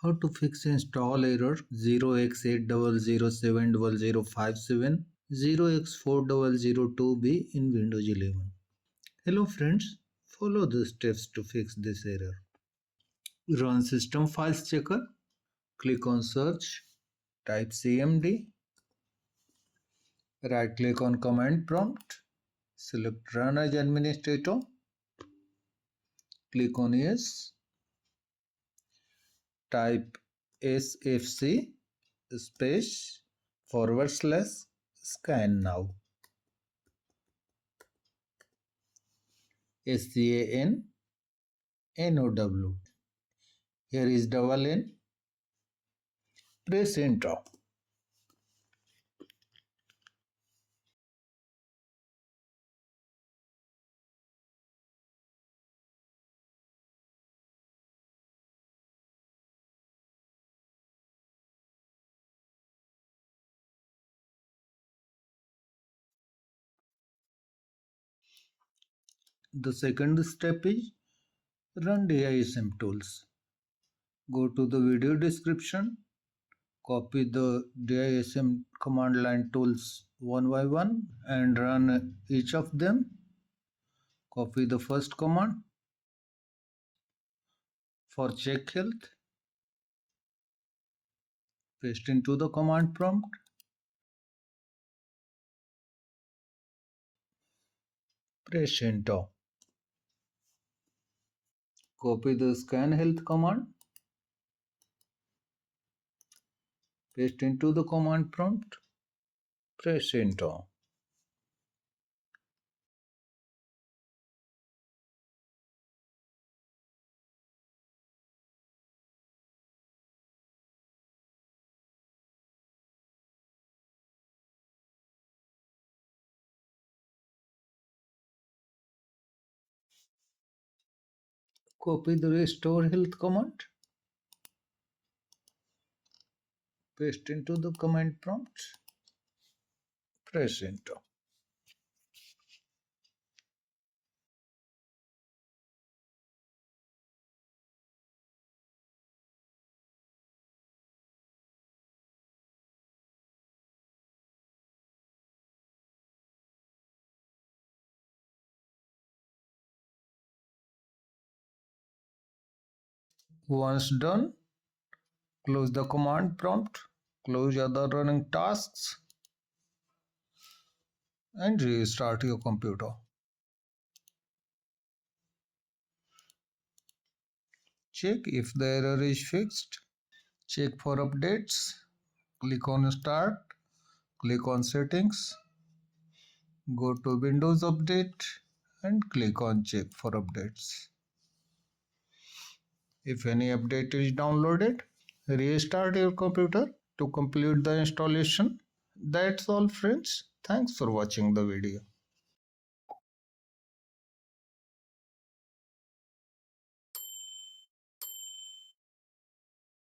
How to fix install error 0x80070057 0x4002B in Windows 11. Hello friends, follow the steps to fix this error. Run System Files Checker. Click on Search. Type CMD. Right click on Command Prompt. Select Run as Administrator. Click on Yes. Type SFC space /scan now. SCANNOW. Here is double N. Press enter. The second step is run DISM tools. Go to the video description, copy the DISM command line tools one by one and run each of them. Copy the first command for CheckHealth. Paste into the command prompt. Press enter. Copy the ScanHealth command. Paste into the command prompt. Press enter. Copy the RestoreHealth command. Paste into the command prompt. Press enter. Once done, close the command prompt, close other running tasks, and restart your computer. Check if the error is fixed. Check for updates. Click on Start. Click on Settings. Go to Windows Update and click on Check for updates. If any update is downloaded, restart your computer to complete the installation. That's all friends. Thanks for watching the video.